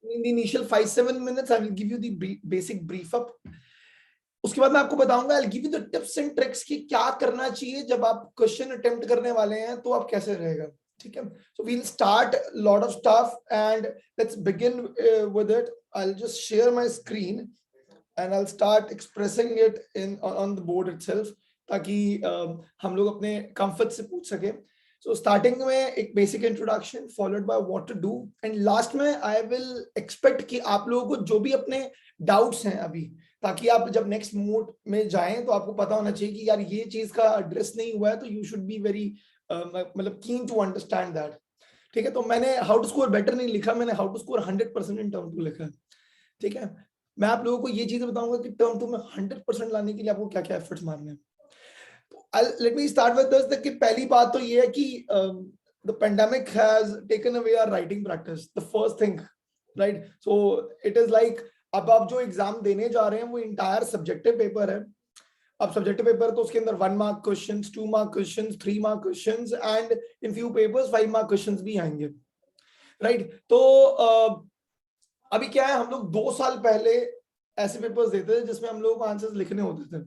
In the initial 5-7 minutes, I will give you the basic brief up. उसके बाद मैं आपको बताऊंगा, I'll give you the tips and tricks कि क्या करना चाहिए जब आप क्वेश्चन अटेम्प्ट करने वाले हैं, तो आप कैसे रहेगा, ठीक है? So we'll start a lot of stuff and let's begin with it. I'll just share my screen and I'll start expressing it on the board itself ताकि हम लोग अपने comfort से पूछ सके. So starting में एक basic introduction followed by what to do and last में I will expect कि आप लोगों को जो भी अपने doubts हैं अभी, ताकि आप जब नेक्स्ट मोड में जाएं तो आपको पता होना चाहिए कि यार ये चीज का एड्रेस नहीं हुआ है, तो यू शुड बी वेरी मतलब कीन टू अंडरस्टैंड दैट, ठीक है? तो मैंने हाउ टू स्कोर बेटर नहीं लिखा, मैंने how to score 100% in term 2 लिखा है, ठीक है? मैं आप लोगों को ये चीजें बताऊंगा कि टर्म 2 में 100% लाने के लिए आपको क्या क्या एफर्ट्स मारने हैं. तो let me start with this कि पहली बात तो ये है कि the pandemic has taken away our writing practice, the first thing, right? So it is like अब आप जो एग्जाम देने जा रहे हैं वो इंटायर सब्जेक्टिव पेपर है. अब सब्जेक्टिव पेपर तो उसके अंदर 1 mark questions, 2 mark questions, 3 mark questions and in few papers 5 mark questions भी आएंगे, राइट? तो अभी क्या है, हम लोग 2 साल पहले ऐसे पेपर्स देते थे जिसमें हम लोगों को आंसर्स लिखने होते थे.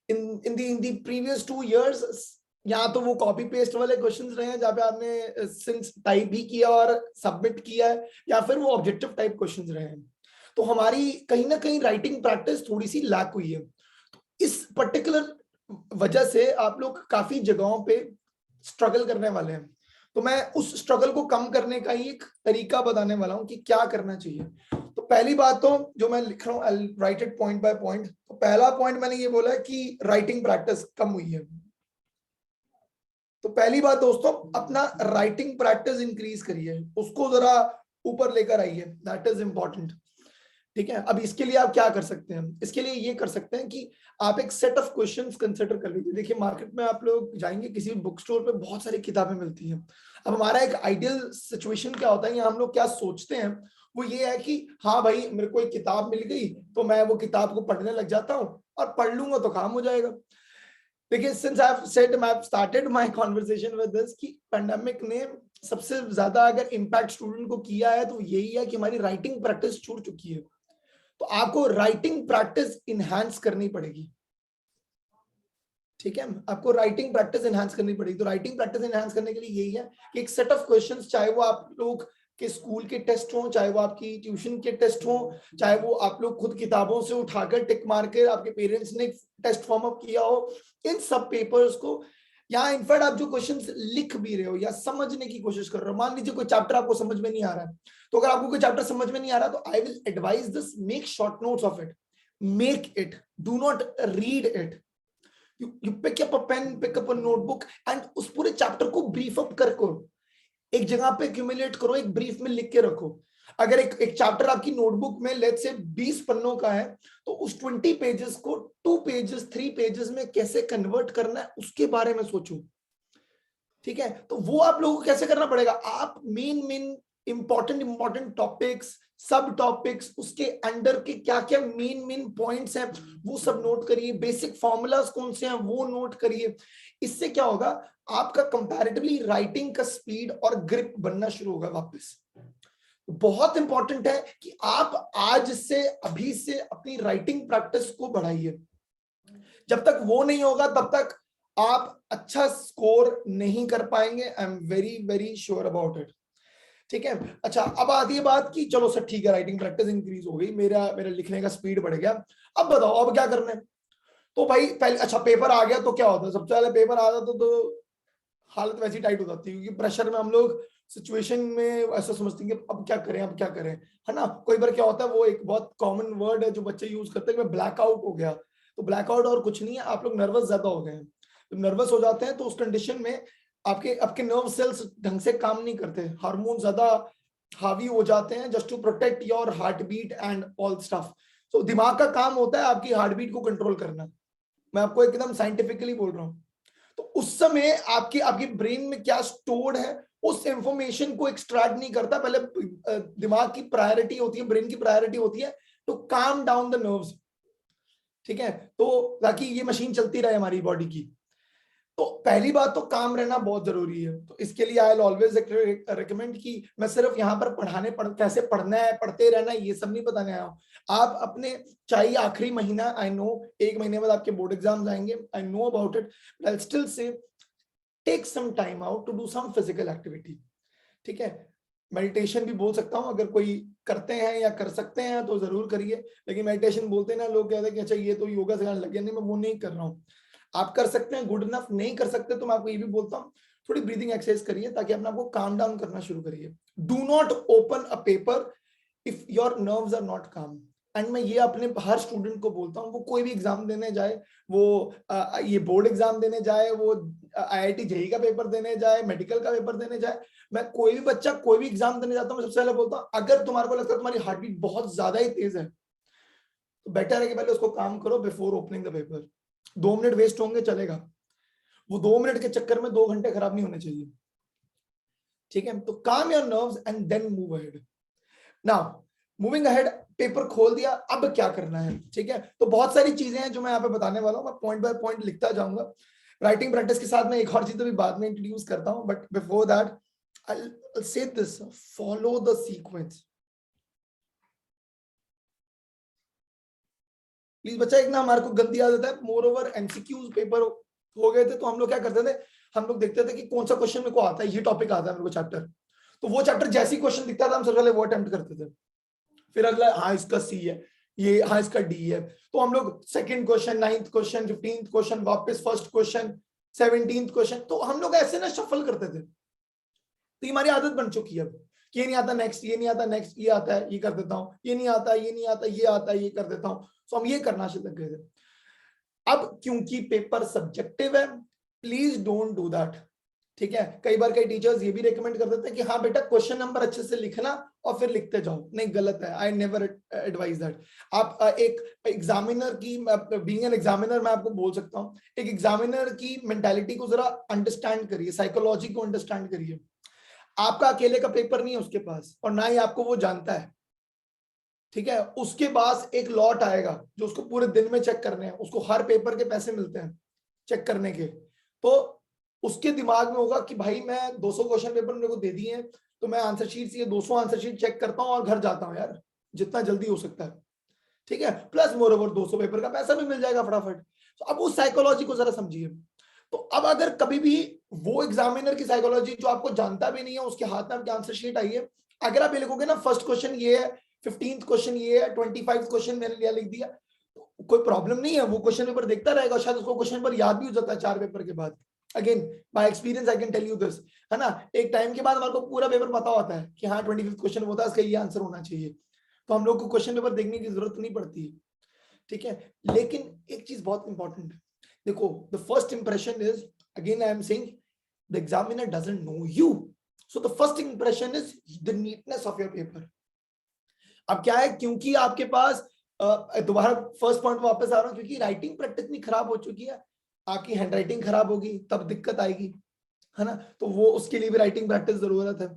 इन दी प्रीवियस 2 इयर्स या तो वो कॉपी पेस्ट वाले क्वेश्चंस रहे हैं जहाँ पे आपने सिंस टाइप भी किया और सबमिट किया है, या फिर वो ऑब्जेक्टिव टाइप क्वेश्चंस रहे हैं. तो हमारी कहीं ना कहीं राइटिंग प्रैक्टिस थोड़ी सी लैक हुई है. तो इस पर्टिकुलर वजह से आप लोग काफी जगहों पे स्ट्रगल करने वाले हैं. तो मैं उस स्ट्रगल को कम करने का ही एक तरीका बताने वाला हूं कि क्या करना चाहिए. तो पहली बात तो जो मैं लिख रहा हूं, I write it point by point. तो पहला पॉइंट मैंने ये बोला है कि राइटिंग प्रैक्टिस कम हुई है. तो पहली बात दोस्तों, अपना राइटिंग प्रैक्टिस इंक्रीज करिए, उसको जरा ऊपर लेकर आइए, दैट इज इंपॉर्टेंट, ठीक है? अब इसके लिए आप क्या कर सकते हैं? इसके लिए ये कर सकते हैं कि आप एक सेट ऑफ क्वेश्चंस कंसीडर कर लीजिए. देखिए मार्केट में आप लोग जाएंगे, किसी भी बुक स्टोर पे बहुत सारी किताबें मिलती हैं. अब हमारा एक आइडियल सिचुएशन क्या होता है, या हम लोग क्या सोचते हैं, वो ये है कि हाँ भाई मेरे को एक किताब मिल गई तो मैं वो किताब को पढ़ने लग जाता हूँ और पढ़ लूंगा तो काम हो जाएगा. देखिए since I have said, I have started my conversation with this कि पेंडेमिक ने सबसे ज्यादा अगर इम्पैक्ट स्टूडेंट को किया है तो यही है कि हमारी राइटिंग प्रैक्टिस छूट चुकी है. तो आपको राइटिंग प्रैक्टिस इनहैंस करनी पड़ेगी, ठीक है? आपको राइटिंग प्रैक्टिस इनहैंस करनी पड़ेगी. तो राइटिंग प्रैक्टिस इनहैंस करने के लिए यही है कि एक सेट ऑफ क्वेश्चंस, चाहे वो आप लोग के स्कूल के टेस्ट हो, चाहे वो आपकी ट्यूशन के टेस्ट हो, चाहे वो आप लोग खुद किताबों से उठाकर टिक मार के आपके पेरेंट्स ने टेस्ट फॉर्म अप किया हो, इन सब पेपर्स को, या इनफैक्ट आप जो क्वेश्चंस लिख भी रहे हो या समझने की कोशिश कर रहे हो, मान लीजिए कोई चैप्टर आपको समझ में नहीं आ रहा है, तो अगर आपको कोई चैप्टर समझ में नहीं आ रहा तो I will advise this, make short notes of it, make it, do not read it. you pick up a pen, pick up a notebook and उस पूरे चैप्टर को ब्रीफ अप कर करो, एक जगह पे एक्यूमुलेट करो, एक ब्रीफ में लिख के रखो. अगर एक चैप्टर आपकी नोटबुक में लेट्स से 20 पन्नों का है, तो उस 20 पेजेस को 2 पेजेस 3 पेजेस में कैसे कन्वर्ट करना है उसके बारे में सोचो, ठीक है? तो वो आप लोगों को कैसे करना पड़ेगा, आप मेन इंपॉर्टेंट टॉपिक्स, सब टॉपिक्स, उसके अंडर के क्या क्या मेन पॉइंट्स हैं वो सब नोट करिए, बेसिक फॉर्मूलाज कौन से हैं वो नोट करिए. इससे क्या होगा, आपका कंपैरेटिवली राइटिंग का स्पीड और ग्रिप बनना शुरू होगा वापस. बहुत इंपॉर्टेंट है कि आप आज से, अभी से अपनी राइटिंग प्रैक्टिस को बढ़ाइए. जब तक वो नहीं होगा तब तक आप अच्छा स्कोर नहीं कर पाएंगे. I am very sure about it, ठीक है? अच्छा, अब आती है बात कि चलो सर ठीक है, राइटिंग प्रैक्टिस इंक्रीज हो गई, मेरा लिखने का स्पीड बढ़ गया, अब बताओ अब क्या करना है? तो भाई पहले अच्छा पेपर आ गया तो क्या होता है, सबसे पहले पेपर आ जाता तो हालत वैसी टाइट हो जाती है, क्योंकि प्रेशर में हम लोग सिचुएशन में ऐसा समझते हैं कि अब क्या करें, अब क्या करें, है ना? कोई बार क्या होता है, वो एक बहुत कॉमन वर्ड है जो बच्चे यूज करते हैं कि ब्लैकआउट हो गया. तो ब्लैकआउट और कुछ नहीं है, आप लोग नर्वस ज्यादा हो गए हैं. नर्वस हो जाते हैं तो उस कंडीशन में आपके नर्व सेल्स ढंग से काम नहीं करते, हार्मोन ज्यादा हावी हो जाते हैं just to protect your heartbeat and all stuff. तो दिमाग का काम होता है आपकी हार्ट बीट को कंट्रोल करना, मैं आपको एकदम साइंटिफिकली बोल रहा हूं. तो उस समय आपकी ब्रेन में क्या स्टोर्ड है उस इंफॉर्मेशन को एक्सट्रैक्ट नहीं करता. पहले दिमाग की प्रायोरिटी होती है, ब्रेन की प्रायोरिटी होती है to calm down the nerves, ठीक है? तो ताकि ये मशीन चलती रहे हमारी बॉडी की. तो पहली बात तो काम रहना बहुत जरूरी है। तो इसके लिए आई विल ऑलवेज रिकमेंड कि मैं सिर्फ यहाँ पर कैसे पढ़ना है, पढ़ते रहना है, ये सब नहीं बताने आया हूँ। आप अपने चाहिए आखिरी महीना, आई नो 1 महीने बाद आपके बोर्ड एग्जाम्स आएंगे, I know about it, but I still say take some time out to do some physical activity. ठीक है, मेडिटेशन भी बोल सकता हूँ, अगर कोई करते हैं या कर सकते हैं तो जरूर करिए। लेकिन मेडिटेशन बोलते हैं ना लोग, कहते हैं कि अच्छा ये तो योगा सिखाने लग गया, नहीं मैं वो नहीं कर रहा हूँ। आप कर सकते हैं, गुड इनफ। नहीं कर सकते तो मैं आपको ये भी बोलता हूँ थोड़ी ब्रीदिंग एक्सरसाइज करिए, ताकि अपने आपको काम डाउन करना शुरू करिए। Do not open a paper if your nerves are not calm. And मैं ये अपने हर स्टूडेंट को बोलता हूँ, वो कोई भी एग्जाम देने जाए, वो ये बोर्ड एग्जाम देने जाए, वो IIT जेईई का पेपर देने जाए, मेडिकल का पेपर देने जाए, मैं कोई भी बच्चा कोई भी एग्जाम देने जाता हूँ, मैं सबसे पहले बोलता हूँ अगर तुम्हारे को लगता है तुम्हारी हार्ट बीट बहुत ज्यादा ही तेज है, तो बेटर है कि पहले उसको काम करो before opening the paper. 2 minute waste होंगे चलेगा, वो 2 मिनट के चक्कर में 2 घंटे खराब नहीं होने चाहिए। ठीक है, तो calm your nerves and then move ahead. Now moving ahead, paper खोल दिया, अब क्या करना है। ठीक है, तो बहुत सारी चीजें हैं जो मैं यहाँ पे बताने वाला हूँ, मैं पॉइंट बाय पॉइंट लिखता जाऊंगा। राइटिंग प्रैक्टिस के साथ मैं एक और चीज तो भी बाद में इंट्रोड्यूस करता हूँ, but before that I'll say this, follow the sequence. Please बच्चा, एक ना हमारे को गंदी आदत है, मोर ओवर एमसीक्यूज पेपर हो गए थे तो हम लोग क्या करते थे, हम लोग देखते थे कि कौन सा क्वेश्चन मेरे को आता है, ये टॉपिक आता है मेरे को चैप्टर, तो वो चैप्टर जैसी क्वेश्चन दिखता था हम सबसे पहले वो अटेम्प्ट करते थे। फिर अगला, हाँ इसका सी है, ये हाँ इसका डी है, तो हम लोग second question, 9th question, 15th question, वापस फर्स्ट क्वेश्चन, 17th क्वेश्चन, तो हम लोग ऐसे ना शफल करते थे। तो ये हमारी आदत बन चुकी है अब, ये नहीं आता नेक्स्ट, ये नहीं आता नेक्स्ट, ये आता है ये कर देता हूँ, ये नहीं आता, ये नहीं आता, ये आता है ये कर देता हूँ। तो हम ये करना शुरू कर गए थे। अब क्योंकि पेपर सब्जेक्टिव है, प्लीज डोंट डू दैट। ठीक है, कई बार कई टीचर्स ये भी रेकमेंड कर देते हैं कि हाँ बेटा क्वेश्चन नंबर अच्छे से लिखना और फिर लिखते जाओ, नहीं गलत है, आई नेवर एडवाइज दैट। आप एक एग्जामिनर की, बीइंग एन एग्जामिनर मैं आपको बोल सकता हूँ, एक एग्जामिनर की मेंटालिटी को जरा अंडरस्टैंड करिए, साइकोलॉजी को अंडरस्टैंड करिए। आपका अकेले का पेपर नहीं है उसके पास, और ना ही आपको वो जानता है। ठीक है, उसके पास एक लॉट आएगा जो उसको पूरे दिन में चेक करने हैं, उसको हर पेपर के पैसे मिलते हैं चेक करने के। तो उसके दिमाग में होगा कि भाई मैं 200 क्वेश्चन पेपर मेरे को दे दिए हैं, तो मैं आंसर शीट से 200 आंसर शीट चेक करता हूँ और घर जाता हूँ यार, जितना जल्दी हो सकता है। ठीक है, प्लस मोर ओवर 200 पेपर का पैसा भी मिल जाएगा फटाफट। तो अब उस साइकोलॉजी को जरा समझिए। तो अब अगर कभी भी वो एग्जामिनर की साइकोलॉजी जो आपको जानता भी नहीं है, उसके हाथ में आपकी आंसर शीट आई है, अगर आप ये लिखोगे ना फर्स्ट क्वेश्चन ये है, 15th क्वेश्चन ये है, 25th क्वेश्चन मैंने लिख दिया, तो कोई प्रॉब्लम नहीं है, वो क्वेश्चन पेपर देखता रहेगा, शायद उसको क्वेश्चन पेपर याद भी हो जाता है 4 पेपर के बाद। Again by experience I can tell you this, है ना, एक टाइम के बाद हमारे को पूरा पेपर पता होता है कि हाँ 25th क्वेश्चन होता है, इसका ये आंसर होना चाहिए, तो हम लोग को क्वेश्चन पेपर देखने की जरूरत नहीं पड़ती है। ठीक है, लेकिन एक चीज बहुत इंपॉर्टेंट है, देखो the first impression is, again I am saying, the examiner doesn't know you, so the first impression is the neatness of your paper. अब क्या है, क्योंकि आपके पास दोबारा फर्स्ट पॉइंट वापस आ रहा हूं, क्योंकि राइटिंग प्रैक्टिस इतनी खराब हो चुकी है, आपकी हैंडराइटिंग खराब होगी तब दिक्कत आएगी, है ना, तो वो उसके लिए भी राइटिंग प्रैक्टिस जरूरत है।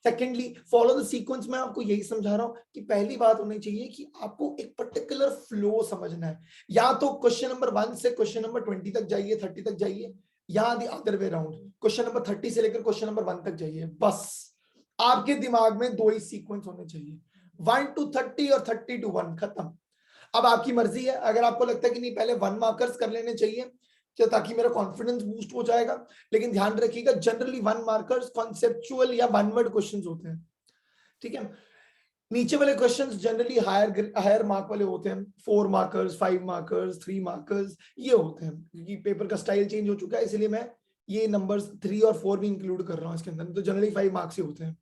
सेकेंडली फॉलो द सीक्वेंस, मैं आपको यही समझा रहा हूं कि पहली बात होनी चाहिए कि आपको एक पर्टिकुलर फ्लो समझना है, या तो क्वेश्चन नंबर 1 से क्वेश्चन नंबर 20 तक जाइए, 30 तक जाइए, या the other way round, question number 30 से लेकर क्वेश्चन नंबर 1 तक जाइए, बस आपके दिमाग में 2 ही सीक्वेंस होने चाहिए, 1 to 30 और 30 to 1, खत्म। अब आपकी मर्जी है, अगर आपको लगता है कि नहीं पहले 1 मार्कर्स कर लेने चाहिए ताकि मेरा कॉन्फिडेंस बूस्ट हो जाएगा, लेकिन ध्यान रखिएगा जनरली 1 मार्कर्स कॉन्सेप्चुअल या 1 वर्ड क्वेश्चंस होते हैं। ठीक है, नीचे वाले क्वेश्चंस जनरली हायर मार्क वाले होते हैं, 4 मार्कर्स, 5 मार्कर्स, 3 मार्कर्स, ये होते हैं, क्योंकि पेपर का स्टाइल चेंज हो चुका है, इसलिए मैं ये नंबर्स 3 और 4 भी इंक्लूड कर रहा हूँ इसके अंदर, तो जनरली 5 मार्क्स ही होते हैं।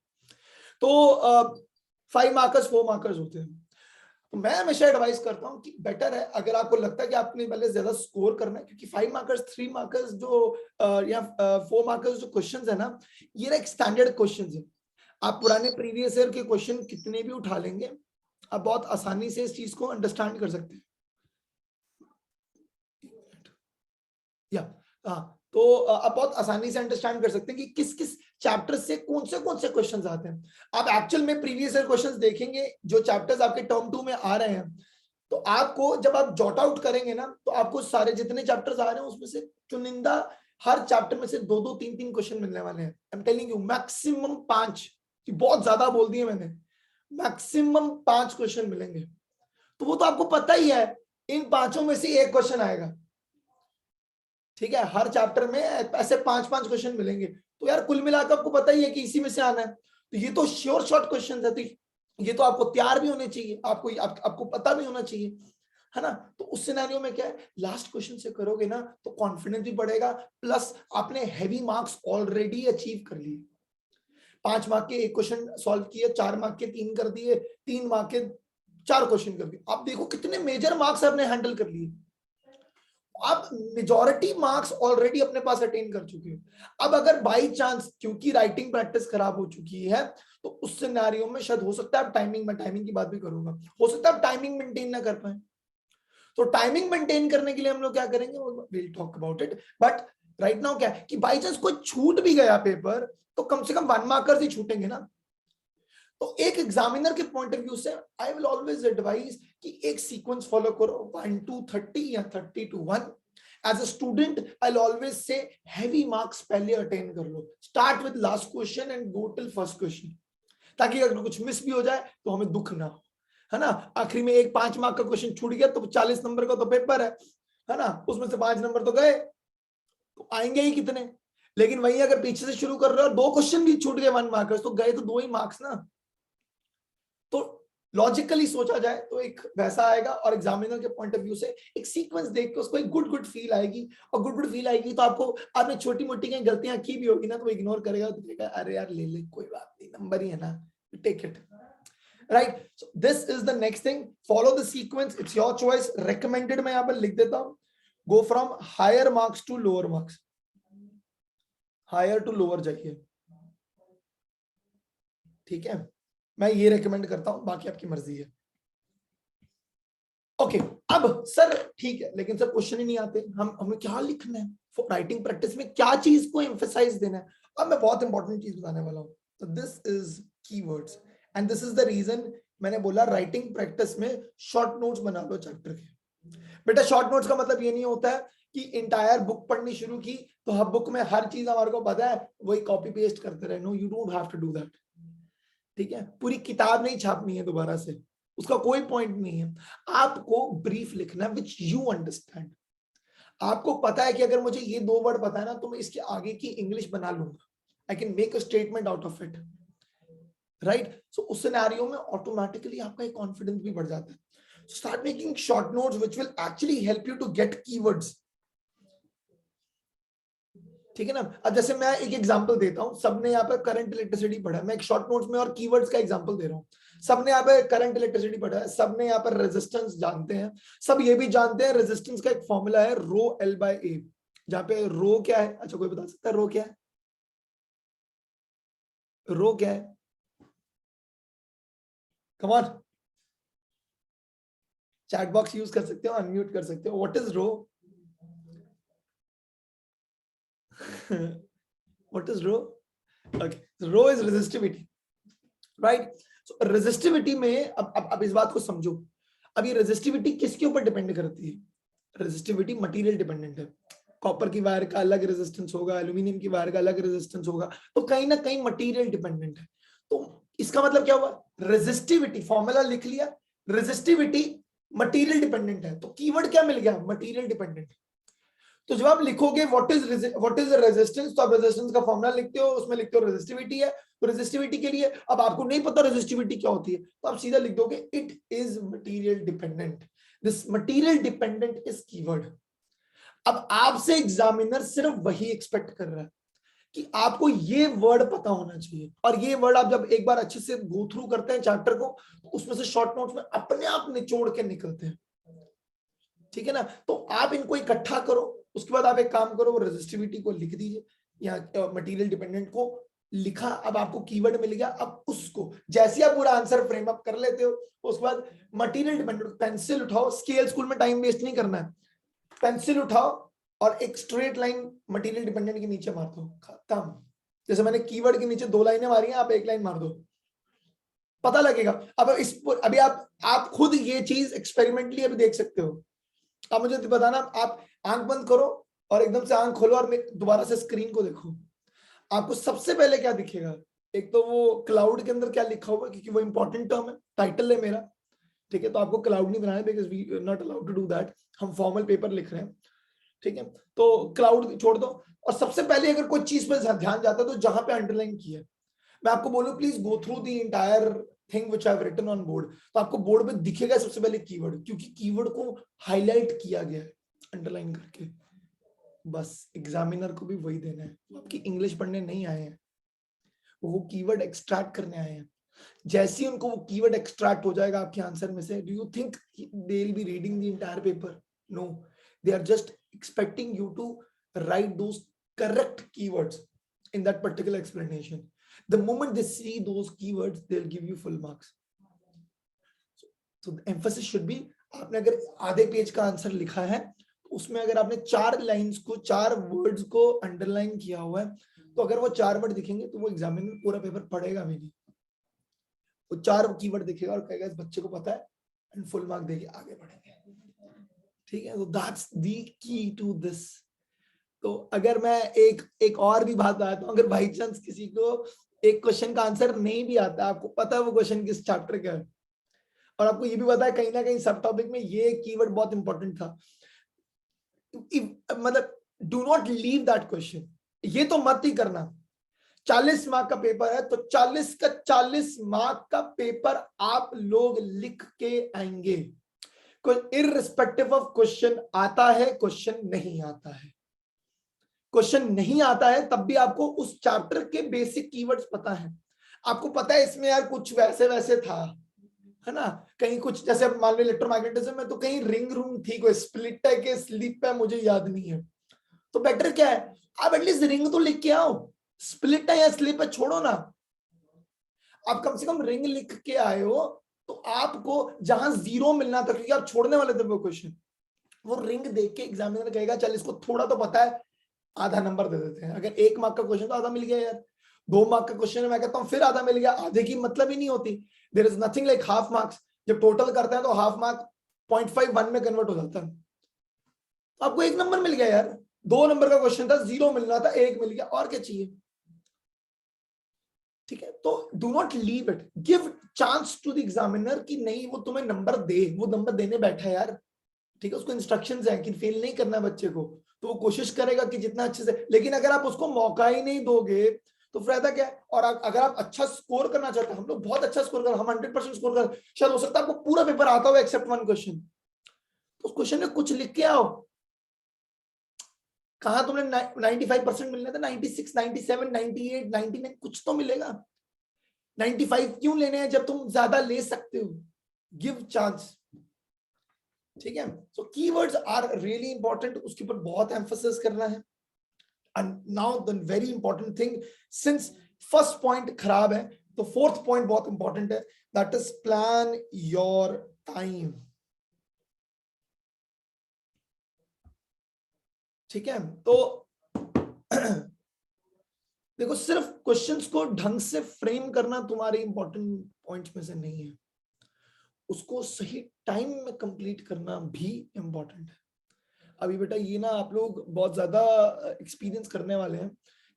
तो 5 मार्कर्स 4 मार्कर्स होते हैं। तो मैं हमेशा एडवाइस करता हूं कि बेटर है, अगर आपको लगता है कि आपने पहले ज्यादा स्कोर करना है, क्योंकि 5 मार्कर्स 3 मार्कर्स जो या 4 मार्कर्स जो क्वेश्चंस है ना, ये एक स्टैंडर्ड क्वेश्चंस है। आप पुराने प्रीवियस ईयर के क्वेश्चन कितने भी उठा लेंगे, आप बहुत आसानी से इस चीज को अंडरस्टैंड कर सकते हैं। या हाँ, तो आप बहुत आसानी से अंडरस्टैंड कर सकते हैं कि किस किस चैप्टर से कौन से क्वेश्चंस आते हैं। आप एक्चुअल में प्रीवियस ईयर क्वेश्चंस देखेंगे जो चैप्टर्स आपके टर्म 2 में आ रहे हैं, तो आपको जब आप जॉट आउट करेंगे ना, तो आपको सारे जितने चैप्टर्स आ रहे हैं उसमें से चुनिंदा हर चैप्टर में से 2-2 3-3 क्वेश्चन मिलने वाले हैं। I am telling you, maximum 5, बहुत ज्यादा बोल दिए मैंने, मैक्सिमम 5 क्वेश्चन मिलेंगे। तो वो तो आपको पता ही है, इन 5 में से एक क्वेश्चन आएगा, ठीक है। हर चैप्टर में ऐसे 5-5 क्वेश्चन मिलेंगे, तो यार कुल मिलाकर आपको पता ही है कि इसी में से आना है। तो ये तो श्योर शॉर्ट क्वेश्चन है, तो ये तो आपको तैयार भी होने चाहिए, आपको पता भी होना चाहिए, है ना। तो उस सिनेरियो में क्या है, लास्ट क्वेश्चन से करोगे ना तो कॉन्फिडेंस भी बढ़ेगा, प्लस आपने हैवी मार्क्स ऑलरेडी अचीव कर लिए। 5 मार्क के एक क्वेश्चन सॉल्व किए, 4 मार्क के 3 कर दिए, 3 मार्क के 4 क्वेश्चन कर दिए। आप देखो कितने मेजर मार्क्स आपने हैंडल कर लिए, आप मेजॉरिटी मार्क्स ऑलरेडी अपने पास अटेन कर चुके हो। अब अगर बाई चांस, क्योंकि राइटिंग प्रैक्टिस खराब हो चुकी है, तो उस सिनेरियो में शायद हो सकता है आप टाइमिंग की बात भी करूंगा, हो सकता है आप टाइमिंग मेंटेन ना कर पाए। तो टाइमिंग मेंटेन करने के लिए हम लोग क्या करेंगे, will talk about it. But right now क्या है कि बाई चांस कोई छूट भी गया पेपर, तो कम से कम 1 मार्कर से छूटेंगे ना। तो एक एग्जामिनर के पॉइंट ऑफ व्यू से आई विल ऑलवेज एडवाइज कि एक सीक्वेंस फॉलो करो, 1 to 30 या 30 to 1। As a student I will always say heavy marks पहले अटेन कर लो, start with last question and go till first question, ताकि अगर कुछ मिस भी हो जाए तो हमें दुख ना हो, है ना। आखिरी में एक 5 मार्क का क्वेश्चन छूट गया तो 40 नंबर का तो पेपर है ना, उसमें से 5 नंबर तो गए, तो आएंगे ही कितने। लेकिन वही अगर पीछे से शुरू कर रहे हो, 2 क्वेश्चन भी छूट गए 1 मार्कर्स, तो गए तो 2 ही मार्क्स ना। तो लॉजिकली सोचा जाए तो एक वैसा आएगा, और एग्जामिनर के पॉइंट ऑफ व्यू से एक सीक्वेंस देख के उसको एक गुड फील आएगी, और गुड फील आएगी तो आपको, आपने छोटी मोटी कहीं गलतियां की भी होगी ना तो इग्नोर करेगा, तो कहेगा अरे यार ले ले कोई बात नहीं, नंबर ही है ना, take it, right. So this is the next thing, follow the sequence, it's your choice. Recommended मैं यहाँ पर लिख देता हूँ, go from higher marks to lower marks, higher to lower जाइए, ठीक है। मैं ये रेकमेंड करता हूं, बाकी आपकी मर्जी है। ओके अब सर ठीक है, लेकिन सर क्वेश्चन ही नहीं आते, हमें क्या लिखना है राइटिंग प्रैक्टिस में, क्या चीज को एम्फेसाइज देना है। अब मैं बहुत इंपॉर्टेंट चीज बताने वाला हूं, तो this is keywords, and this is the reason मैंने बोला राइटिंग प्रैक्टिस में शॉर्ट नोट्स बना लो चैप्टर के। बेटा शॉर्ट नोट्स का मतलब ये नहीं होता है कि इंटायर बुक पढ़नी शुरू की तो हर बुक में हर चीज हमारे को पता है, वही कॉपी पेस्ट करते रहे। No, you don't have to do that, ठीक है। पूरी किताब नहीं छापनी है दोबारा से, उसका कोई पॉइंट नहीं है। आपको ब्रीफ लिखना विच यू अंडरस्टैंड। आपको पता है कि अगर मुझे ये 2 वर्ड पता है ना तो मैं इसके आगे की इंग्लिश बना लूंगा, I can make a statement out of it, right. So उस सिनेरियो में ऑटोमेटिकली आपका एक कॉन्फिडेंस भी बढ़ जाता है। Start making short notes which will actually help you to get keywords, ठीक है ना। अब जैसे मैं एक एग्जांपल देता हूं, सबने यहाँ पे करंट इलेक्ट्रिसिटी पढ़ा है, मैं एक शॉर्ट नोट्स में और कीवर्ड्स का एग्जांपल दे रहा हूं। सबने यहाँ पे करंट इलेक्ट्रिसिटी पढ़ा है, सबने यहाँ पर रेजिस्टेंस जानते हैं, सब ये भी जानते हैं रेजिस्टेंस का एक फॉर्मूला है रो एल बाय ए, जहाँ पे रो क्या है, अच्छा कोई बता सकता है रो क्या है, रो क्या है, come on, chat box use कर सकते हो, अनम्यूट कर सकते हो, what is rho, what is rho, okay rho is resistivity, right. So resistivity में अब इस बात को समझो, अब ये रेजिस्टिविटी किसके ऊपर डिपेंड करती है, रेजिस्टिविटी मटेरियल डिपेंडेंट है। कॉपर की वायर का अलग रेजिस्टेंस होगा, एल्यूमिनियम की वायर का अलग रेजिस्टेंस होगा, तो कहीं ना कहीं मटेरियल डिपेंडेंट है। तो इसका मतलब क्या हुआ, रेजिस्टिविटी फॉर्मूला लिख लिया, रेजिस्टिविटी मटेरियल डिपेंडेंट है, तो कीवर्ड क्या मिल गया, मटेरियल डिपेंडेंट। तो जब आप लिखोगे व्हाट इज रेजिस्टेंस, तो आप रेजिस्टेंस का फॉर्मूला लिखते हो, उसमें लिखते हो रेजिस्टिविटी है, तो रेजिस्टिविटी के लिए अब आपको नहीं पता रेजिस्टिविटी क्या होती है, तो आप सीधा लिख दोगे it is material dependent, this material dependent is keyword. अब आपसे एग्जामिनर सिर्फ वही एक्सपेक्ट कर रहा है कि आपको ये वर्ड पता होना चाहिए, और ये वर्ड आप जब एक बार अच्छे से गो थ्रू करते हैं चैप्टर को, तो उसमें से शॉर्ट नोट्स में अपने आप निचोड़ के निकलते हैं, ठीक है ना। तो आप इनको इकट्ठा करो, उसके बाद आप एक काम करो, रेजिस्टिविटी को लिख दीजिए या मटेरियल डिपेंडेंट को लिखा, अब आपको कीवर्ड मिल गया। अब उसको जैसे आप पूरा आंसर फ्रेम अप कर लेते हो, उसके बाद मटेरियल डिपेंडेंट, पेंसिल उठाओ, स्केल स्कूल में टाइम वेस्ट नहीं करना है, पेंसिल उठाओ और एक स्ट्रेट लाइन मटेरियल डिपेंडेंट के नीचे मार दो, खत्म। जैसे मैंने कीवर्ड के नीचे 2 लाइनें मारी हैं, आप 1 लाइन मार दो, पता लगेगा। अब अभी आप खुद ये चीज एक्सपेरिमेंटली अभी देख सकते हो। अब मुझे बताना, आप आंख बंद करो और एकदम से आंख खोलो और दोबारा से स्क्रीन को देखो, आपको सबसे पहले क्या दिखेगा? एक तो वो क्लाउड के अंदर क्या लिखा हुआ, क्योंकि वो इंपॉर्टेंट टर्म है, टाइटल है मेरा, ठीक है, तो आपको क्लाउड नहीं बनाना because we not allowed to do that, हम फॉर्मल पेपर लिख रहे हैं, ठीक है, तो क्लाउड छोड़ दो। और सबसे पहले अगर कोई चीज पर ध्यान जाता है तो जहां पे अंडरलाइन किया है, मैं आपको बोलूं please go through the entire thing which I have written on board, तो आपको बोर्ड पे दिखेगा सबसे पहले कीवर्ड, क्योंकि कीवर्ड को हाईलाइट किया गया है अंडरलाइन करके। बस एग्जामिनर को भी वही देना है, वो आपकी इंग्लिश पढ़ने नहीं आए हैं, वो कीवर्ड एक्सट्रैक्ट करने आए हैं। जैसे ही उनको वो कीवर्ड एक्सट्रैक्ट हो जाएगा आपके आंसर में से, do you think they will be reading the entire paper? No, they are just expecting you to write those correct keywords in that particular explanation. The moment they see those keywords, they'll give you full marks. So the emphasis should be, आपने अगर आधे page का answer लिखा है, तो उसमें अगर आपने 4 लाइंस को, 4 वर्ड्स को अंडरलाइन किया हुआ है, तो अगर वो 4 वर्ड दिखेंगे तो वो एग्जामिनर पूरा पेपर पढ़ेगा भी नहीं, वो 4 कीवर्ड दिखेगा और कहेगा इस बच्चे को पता है, एंड फुल मार्क देके आगे बढ़ेंगे, ठीक है। तो that's the key to this. तो अगर मैं एक और भी बात बताता हूँ, अगर बाई चांस किसी को एक क्वेश्चन का आंसर नहीं भी आता, आपको पता है वो क्वेश्चन किस चैप्टर का है, और आपको ये भी पता है कहीं ना कहीं सब टॉपिक में ये कीवर्ड बहुत इंपॉर्टेंट था, मतलब do not leave that question, ये तो मत ही करना। 40 मार्क का पेपर है, तो 40 का 40 मार्क का पेपर आप लोग लिख के आएंगे, इररिस्पेक्टिव ऑफ क्वेश्चन आता है क्वेश्चन नहीं आता है, क्वेश्चन नहीं आता है तब भी आपको उस चैप्टर के बेसिक कीवर्ड्स पता है, आपको पता है इसमें यार कुछ वैसे वैसे था, है ना, कहीं कुछ जैसे मान लो इलेक्ट्रोमैग्नेटिज्म में तो कहीं रिंग रूम थी, कोई स्प्लिट है कि स्लिप है मुझे याद नहीं है, तो बेटर क्या है आप एटलीस्ट रिंग तो लिख के आओ, स्प्लिट है या स्लिप है छोड़ो ना, आप कम से कम रिंग लिख के आए हो, तो आपको जहां 0 मिलना था, क्योंकि आप छोड़ने वाले थे वो क्वेश्चन, वो रिंग देख के एग्जामिनर कहेगा चल इसको थोड़ा तो पता है, आधा नंबर दे देते हैं। अगर 1 मार्क का क्वेश्चन तो आधा मिल गया यार, 2 मार्क का क्वेश्चन है मैं कहता हूं फिर आधा मिल गया, आधे की मतलब ही नहीं होती, there is nothing like half marks, जब टोटल करते हैं तो हाफ मार्क 0.51 में कन्वर्ट हो जाता है, आपको 1 नंबर मिल गया यार, 2 नंबर का क्वेश्चन था, 0 मिलना था, 1 मिल गया, और क्या चाहिए, ठीक है। तो do not leave it, give chance to the examiner कि नहीं वो तुम्हें नंबर दे, वो नंबर देने बैठा है यार, ठीक है, उसको इंस्ट्रक्शंस हैं कि फेल नहीं करना बच्चे को, तो वो कोशिश करेगा कि जितना अच्छे से, लेकिन अगर आप उसको मौका ही नहीं दोगे तो फायदा क्या है। और अगर आप अच्छा स्कोर करना चाहते हैं, हम लोग बहुत अच्छा स्कोर कर, हम 100% स्कोर कर, शायद हो सकता है आपको पूरा पेपर आता हो एक्सेप्ट 1 क्वेश्चन, तो उस क्वेश्चन में कुछ लिख के आओ, कहा तुमने 95% मिलने थे, 96, 97, 98, 99 कुछ तो मिलेगा, 95 क्यों लेने हैं जब तुम ज्यादा ले सकते हो, गिव चांस, ठीक है। सो कीवर्ड्स आर रियली इंपॉर्टेंट, उसके ऊपर बहुत एम्फोसिस करना है। And now the very important thing, since first point खराब है तो फोर्थ पॉइंट बहुत इंपॉर्टेंट है, that is plan your time, ठीक है। तो देखो सिर्फ क्वेश्चंस को ढंग से फ्रेम करना तुम्हारे इंपॉर्टेंट पॉइंट्स में से नहीं है, उसको सही टाइम में कंप्लीट करना भी इंपॉर्टेंट है। अभी बेटा ये ना आप लोग बहुत ज्यादा एक्सपीरियंस करने वाले हैं,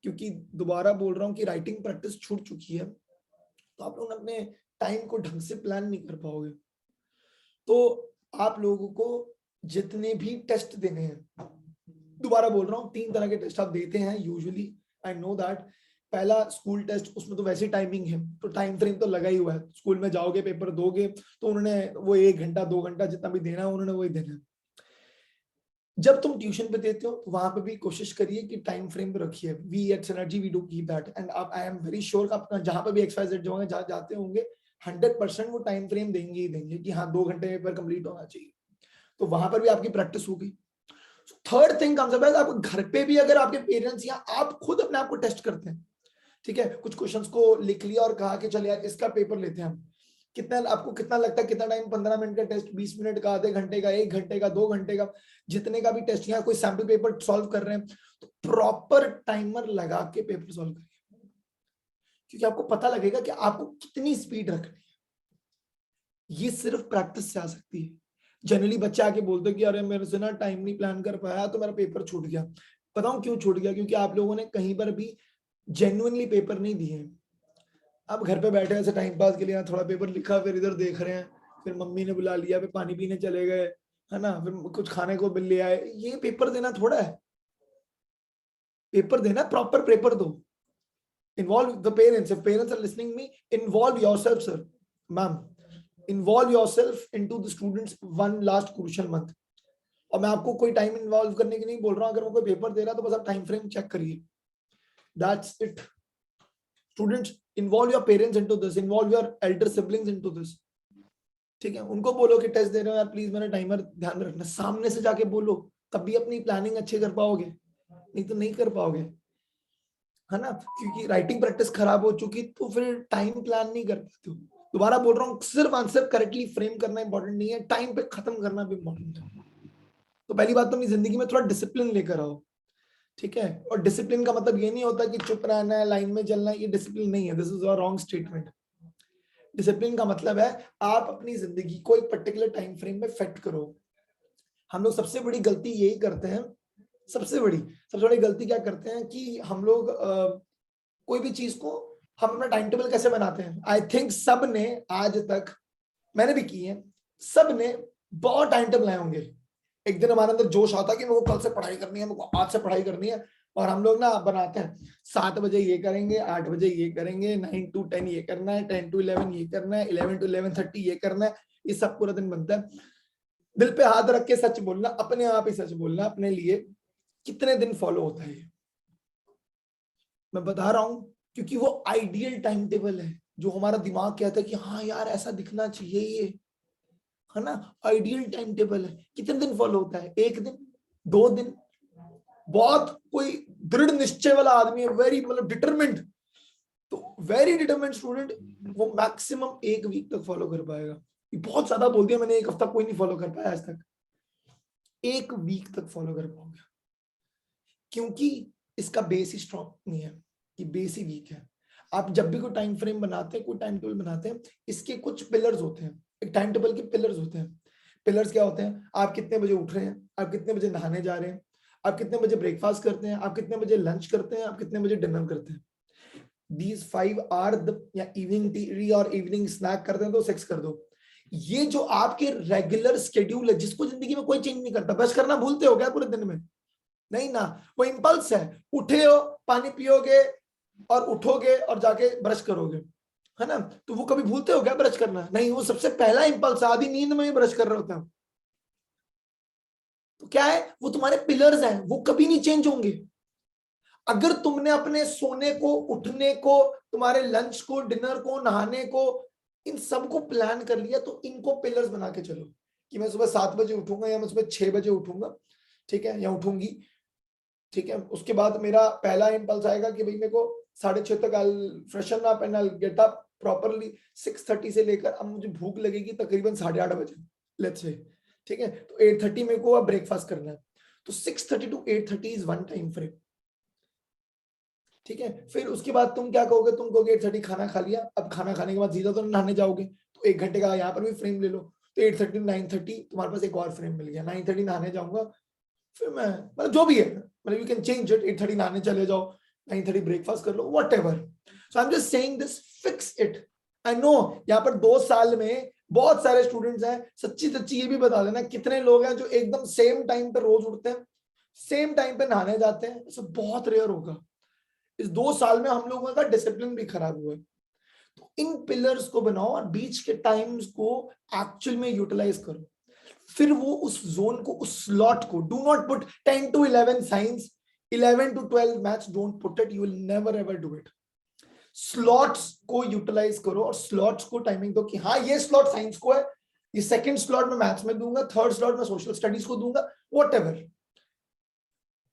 क्योंकि दोबारा बोल रहा हूँ कि राइटिंग प्रैक्टिस छूट चुकी है, तो आप लोग अपने टाइम को ढंग से प्लान नहीं कर पाओगे। तो आप लोगों को जितने भी टेस्ट देने हैं, दोबारा बोल रहा हूँ 3 तरह के टेस्ट आप देते हैं यूजुअली, आई नो दैट। पहला स्कूल टेस्ट, उसमें तो वैसे टाइमिंग है, तो टाइम फ्रेम तो लगा ही हुआ है, स्कूल में जाओगे पेपर दोगे तो उन्होंने वो 1 घंटा 2 घंटा जितना भी देना है उन्होंने वही देना है। जब तुम ट्यूशन पे देते हो तो वहां पे भी कोशिश करिए कि टाइम फ्रेम पे रखिए, we at Synergy we do keep that, and आप आई एम वेरी श्योर आप जहां पे भी XYZ जाओगे, जहां जाते होंगे 100% वो टाइम फ्रेम देंगे ही देंगे कि हाँ 2 घंटे में पेपर कंप्लीट होना चाहिए, तो वहां पर भी आपकी प्रैक्टिस होगी। थर्ड थिंग कम्स अप, आप घर पे भी अगर आपके पेरेंट्स या आप खुद अपने आप को टेस्ट करते हैं, ठीक है, कुछ क्वेश्चंस को लिख लिया और कहा कि चल यार इसका पेपर लेते हैं हम, कितना आपको कितना लगता है कितना टाइम, 15 मिनट का टेस्ट, 20 मिनट का, आधे घंटे का, 1 घंटे का, 2 घंटे का, जितने का भी टेस्ट, या कोई सैम्पल पेपर सॉल्व कर रहे हैं तो प्रॉपर टाइमर लगा के पेपर सॉल्व करिए, क्योंकि आपको पता लगेगा कि आपको कितनी स्पीड रखनी है। ये सिर्फ प्रैक्टिस से आ सकती है, जनरली बच्चे आके बोलते हैं कि अरे मेरे से ना टाइम नहीं प्लान कर पाया तो मेरा पेपर छूट गया। बताऊं क्यों छूट गया? क्योंकि आप लोगों ने कहीं पर भी जेन्युइनली पेपर नहीं दिए हैं। आप घर पे बैठे ऐसे टाइम पास के लिए थोड़ा पेपर लिखा, फिर इधर देख रहे हैं, फिर मम्मी ने बुला लिया, फिर पानी पीने चले गए, है ना, फिर कुछ खाने को बिल ले आए। ये पेपर देना थोड़ा है। पेपर देना, प्रॉपर पेपर दो। Involve the parents, if parents are listening me, involve yourself sir, ma'am, involve yourself into the students one last crucial month. और मैं आपको कोई टाइम इन्वॉल्व करने की नहीं बोल रहा हूं, अगर वो कोई पेपर दे रहा है तो बस आप टाइम फ्रेम चेक करिए, that's it. Students, involve your parents into this, involve your Elder siblings into this. ठीक है, उनको बोलो कि टेस्ट दे रहे हो यार, प्लीज मेरा टाइमर ध्यान में रखना, सामने से जाके बोलो, तभी अपनी प्लानिंग अच्छे कर पाओगे, नहीं तो नहीं कर पाओगे, है ना। क्योंकि राइटिंग प्रैक्टिस खराब हो चुकी तो फिर टाइम प्लान नहीं कर पाते हो। दोबारा बोल रहा हूँ, सिर्फ आंसर करेक्टली फ्रेम करना इंपॉर्टेंट नहीं है, टाइम पे खत्म करना भी इंपॉर्टेंट है। तो पहली बात तो अपनी जिंदगी में थोड़ा डिसिप्लिन लेकर आओ, ठीक है। और डिसिप्लिन का मतलब ये नहीं होता कि चुप रहना है, लाइन में चलना है, ये डिसिप्लिन नहीं है, this is a wrong statement. Discipline का मतलब है आप अपनी जिंदगी को एक पर्टिकुलर टाइम फ्रेम में फिट करो। हम लोग सबसे बड़ी गलती यही करते हैं, सबसे बड़ी गलती क्या करते हैं कि हम लोग कोई भी चीज को, हम अपना टाइम टेबल कैसे बनाते हैं। आई थिंक सब ने आज तक, मैंने भी की है, सब ने बहुत टाइम टेबल बनाए होंगे। एक दिन हमारे अंदर जोश आता है कि मेरे को कल से पढ़ाई करनी है, मेरे को आज से पढ़ाई करनी है, और हम लोग ना बनाते हैं 7 बजे ये करेंगे, 8 बजे ये करेंगे, 9 to 10 ये करना है, 10 to 11 ये करना है, 11 to 11:30 ये करना है। ये सब पूरा दिन बनता है। दिल पे हाथ रख के सच बोलना, अपने आप ही सच बोलना अपने लिए, कितने दिन फॉलो होता है ये? मैं बता रहा हूं, क्योंकि वो आइडियल टाइम टेबल है जो हमारा दिमाग कहता है कि हाँ यार ऐसा दिखना चाहिए ये, है ना। आइडियल टाइम टेबल है, कितने दिन फॉलो होता है? 1 दिन, 2 दिन। बहुत कोई दृढ़ निश्चय वाला आदमी है, वेरी मतलब डिटरमिंड, तो वेरी डिटरमिंड स्टूडेंट, वो मैक्सिमम 1 वीक तक फॉलो कर पाएगा। ये बहुत ज्यादा बोल दिया मैंने, 1 हफ्ता कोई नहीं फॉलो कर पाया आज तक। 1 वीक तक फॉलो कर पाओगे, क्योंकि इसका बेस ही स्ट्रॉन्ग नहीं है, ये बेस ही वीक है। आप जब भी कोई टाइम फ्रेम बनाते हैं, कोई टाइम टेबल बनाते हैं, इसके कुछ पिलर्स होते हैं। एक टाइम टेबल के पिलर्स होते हैं। पिलर्स क्या होते हैं? आप कितने बजे उठ रहे हैं, आप कितने बजे नहाने जा रहे हैं, आप कितने बजे ब्रेकफास्ट करते हैं, आप कितने बजे लंच करते हैं, आप कितने बजे डिनर करते हैं। These 5 आर या इवनिंग टी और इवनिंग स्नैक करते हैं तो 6 कर दो। ये जो आपके रेगुलर स्केड्यूल है, जिसको जिंदगी में कोई चेंज नहीं करता। ब्रश करना भूलते हो क्या पूरे दिन में? नहीं ना, वो इंपल्स है। उठे हो, पानी पियोगे और उठोगे और जाके ब्रश करोगे, है ना। तो वो कभी भूलते हो क्या ब्रश करना? नहीं, वो सबसे पहला इंपल्स, आधी नींद में ही ब्रश कर रहे होते हैं। तो क्या है, वो तुम्हारे पिलर्स हैं, वो कभी नहीं चेंज होंगे। अगर तुमने अपने सोने को, उठने को, तुम्हारे लंच को, डिनर को, नहाने को, इन सबको प्लान कर लिया, तो इनको पिलर्स बना के चलो कि मैं सुबह 7 बजे उठूंगा, या मैं सुबह 6 बजे उठूंगा, ठीक है, या उठूंगी, ठीक है। उसके बाद मेरा पहला इंपल्स आएगा कि भाई मेरे को 6:30 तक I freshen up and I get up properly. 6:30 से लेकर अब मुझे भूख लगेगी तकरीबन 8:30 बजे, लेट्स से, ठीक है। तो 8:30 मेरे को अब ब्रेकफास्ट करना है। तो 6:30 to 8:30 is one time frame, ठीक है। फिर उसके बाद तुम क्या कहोगे? तुम कहोगे 8:30 खाना खा लिया, अब खाना खाने के बाद सीधा तो नहाने जाओगे, तो 1 घंटे का यहाँ पर भी फ्रेम ले लो। तो 8:30 9:30 तुम्हारे पास एक और फ्रेम मिल गया। 9:30 नहाने जाऊंगा, फिर मैं मतलब जो भी है, मतलब यू कैन चेंज इट। 8:30 नहाने चले जाओ, 9:30 ब्रेकफास्ट कर लो, whatever. So I am just saying this, fix it. I know यहाँ पर 2 साल में बहुत सारे स्टूडेंट्स हैं, सच्ची सच्ची ये भी बता देना कितने लोग हैं जो एकदम सेम टाइम पे रोज उठते हैं, सेम टाइम पे नहाने जाते हैं। ऐसा बहुत रेयर होगा। इस 2 साल में हम लोगों का डिसिप्लिन भी खराब हुआ है। तो इन पिलर्स को बनाओ और बीच के टाइम्स को एक्चुअल में यूटिलाइज करो। फिर वो उस जोन को, उस स्लॉट को, do not put 10 to 11 science, 11 to 12 maths, don't put it, you will never ever do it. Slots को यूटिलाइज करो और स्लॉट्स को टाइमिंग दो कि हाँ ये स्लॉट साइंस को है, ये सेकंड स्लॉट में मैथ्स में दूंगा, थर्ड स्लॉट में सोशल स्टडीज को दूंगा, व्हाटएवर।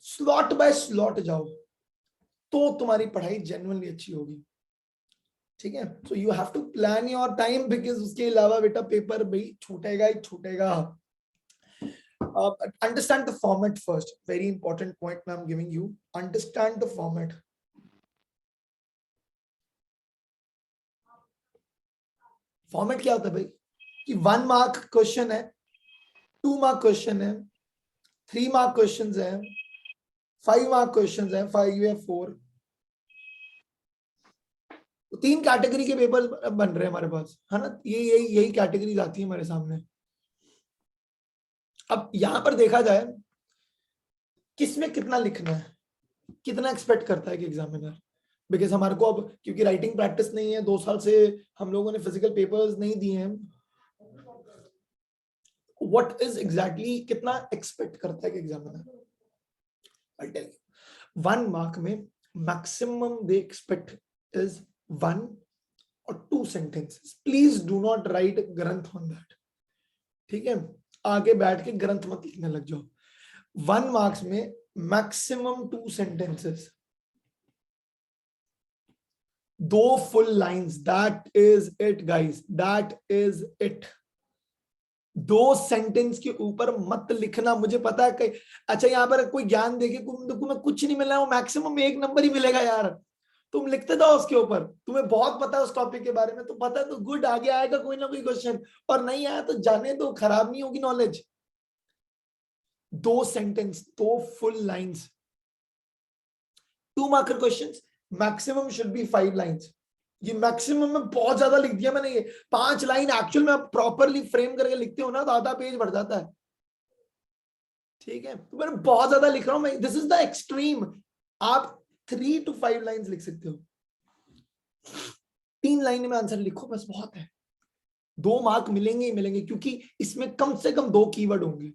स्लॉट बाय स्लॉट जाओ, तो तुम्हारी पढ़ाई जेन्युइनली अच्छी होगी, ठीक है। So you have to plan your time, because उसके अलावा बेटा पेपर भाई छूटेगा ही छूटेगा। Understand the format first, very important point I'm giving you. Understand the format. Format क्या होता है भाई? कि 1 मार्क क्वेश्चन है, 2 मार्क क्वेश्चन है, 3 मार्क क्वेश्चन है, 5 मार्क क्वेश्चन है, 5 या 4, तो 3 कैटेगरी के पेपर बन रहे हैं हमारे पास, है ना। ये यही कैटेगरीज आती है हमारे सामने। अब यहां पर देखा जाए किसमें कितना लिखना है, कितना एक्सपेक्ट करता है कि एग्जामिनर, बिकॉज हमारे को अब क्योंकि राइटिंग प्रैक्टिस नहीं है, 2 साल से हम लोगों ने फिजिकल पेपर्स नहीं दिए हैं, व्हाट इज एग्जैक्टली कितना एक्सपेक्ट करता है कि examiner. I tell you 1 mark में मैक्सिमम दे एक्सपेक्ट इज 1 और 2 sentences. Please do not write ग्रंथ ऑन दैट, ठीक है। आगे बैठ के ग्रंथ मत लिखने लग जाओ। 1 मार्क्स में maximum 2 sentences, 2 full lines, that is it guys, that is it। 2 sentence के ऊपर मत लिखना। मुझे पता है कि अच्छा यहाँ पर कोई ज्ञान देके तुम्हें कुछ नहीं मिला, वो मैक्सिमम 1 नंबर ही मिलेगा यार, तुम लिखते जाओ उसके ऊपर, तुम्हें बहुत पता है उस टॉपिक के बारे में, तो पता है तो गुड, आगे आएगा कोई ना कोई क्वेश्चन, और नहीं आया तो जाने दो, खराब नहीं होगी knowledge. 2 sentence, 2 full lines, 2 marker questions, maximum should be 5 lines. ये मैक्सिमम में बहुत ज्यादा लिख दिया मैंने, ये 5 लाइन एक्चुअल में आप प्रॉपरली फ्रेम करके लिखते हो ना तो आधा पेज भर जाता है, ठीक है। तो मैंने बहुत ज्यादा लिख रहा हूं मैं, दिस इज द एक्सट्रीम। आप 3 to 5 लाइंस लिख सकते हो, 3 लाइन में आंसर लिखो बस, बहुत है। 2 मार्क मिलेंगे ही मिलेंगे, क्योंकि इसमें कम से कम 2 कीवर्ड होंगे,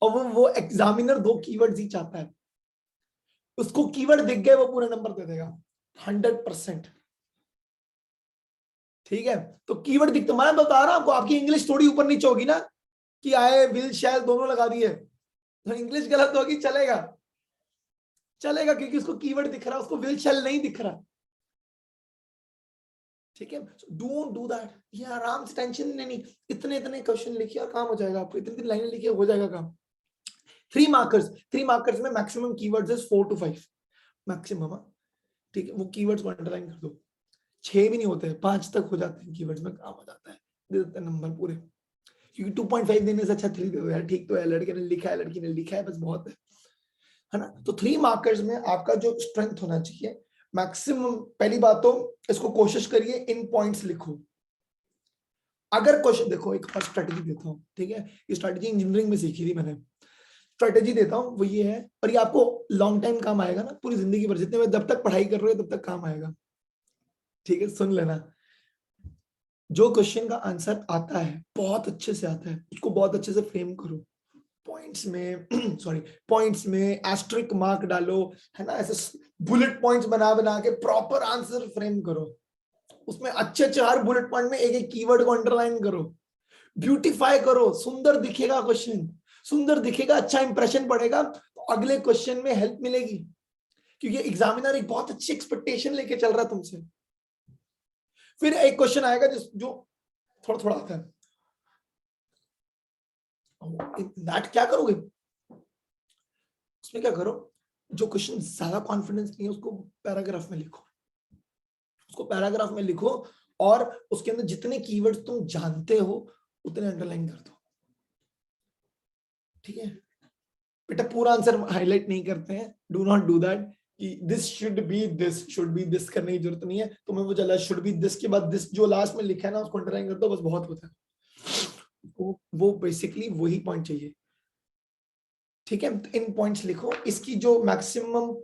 और वो एग्जामिनर 2 कीवर्ड्स ही चाहता है। उसको कीवर्ड दिख गए वो पूरा नंबर दे देगा 100%, ठीक है। तो कीवर्ड दिखते, मैं बता रहा हूं आपको, आपकी इंग्लिश थोड़ी ऊपर नीचे होगी ना, कि आए विल शैल दोनों लगा दिए तो इंग्लिश गलत होगी, चलेगा चलेगा, क्योंकि उसको कीवर्ड दिख रहा है, उसको विल शैल नहीं दिख रहा, ठीक है। डोंट डू दैट, ये आराम से, टेंशन नहीं, इतने इतने क्वेश्चन लिखिए और काम हो जाएगा आपको, इतनी इतनी लाइनें लिखिए हो जाएगा काम। 3 मार्कर्स, 3 मार्कर्स में maximum keywords is 4 to 5 maximum, ठीक है। वो कीवर्ड्स को अंडरलाइन कर दो, 6 भी नहीं होते, 5 तक हो जाते हैं कीवर्ड्स में, काम हो जाता है, दे देते हैं नंबर पूरे, क्योंकि 2.5 देने से अच्छा 3 दे दो यार, ठीक तो है, लड़के ने लिखा है लड़की ने लिखा है, बस बहुत है ना। तो 3 मार्कर्स में आपका जो स्ट्रेंथ होना चाहिए मैक्सिमम, पहली बात तो इसको कोशिश करिए इन पॉइंट्स लिखो। अगर क्वेश्चन देखो, एक और स्ट्रेटेजी देता हूँ, ठीक है, ये स्ट्रेटेजी इंजीनियरिंग में सीखी थी मैंने, स्ट्रेटेजी देता हूँ वो ये है, और ये आपको लॉन्ग टाइम काम आएगा ना, पूरी जिंदगी भर, जितने में जब तक पढ़ाई कर रहे हो तब तक काम आएगा, ठीक है। सुन लेना, जो क्वेश्चन का आंसर आता है, बहुत अच्छे से आता है, उसको बहुत अच्छे से फ्रेम करो, पॉइंट्स में सॉरी पॉइंट्स में एस्ट्रिक मार्क डालो, है ना, ऐसे बुलेट पॉइंट्स बना बना के प्रॉपर आंसर फ्रेम करो, उसमें अच्छे अच्छे हर बुलेट पॉइंट में एक एक कीवर्ड को अंडरलाइन करो, ब्यूटीफाई करो, सुंदर दिखेगा क्वेश्चन, सुंदर दिखेगा, अच्छा इंप्रेशन पड़ेगा, तो अगले क्वेश्चन में हेल्प मिलेगी, क्योंकि एग्जामिनर एक बहुत अच्छी एक्सपेक्टेशन लेके चल रहा है तुमसे। फिर एक क्वेश्चन आएगा जो थोड़ा थोड़ा आता है, दैट क्या करोगे उसमें, क्या करो, जो क्वेश्चन ज्यादा कॉन्फिडेंस नहीं है उसको पैराग्राफ में लिखो, उसको पैराग्राफ में लिखो, और उसके अंदर जितने कीवर्ड्स तुम जानते हो उतने अंडरलाइन कर दो, ठीक है। बेटा पूरा आंसर हाईलाइट नहीं करते हैं, डू नॉट डू दैट, कि this should be this, should be this करने की जरूरत नहीं है तुम्हें, वो चला शुड बी दिस के बाद दिस जो लास्ट में लिखा है ना उसको अंडरलाइन कर दो, बस बहुत होता है, वो बेसिकली वही पॉइंट चाहिए, ठीक है। इन पॉइंट्स लिखो, इसकी जो मैक्सिमम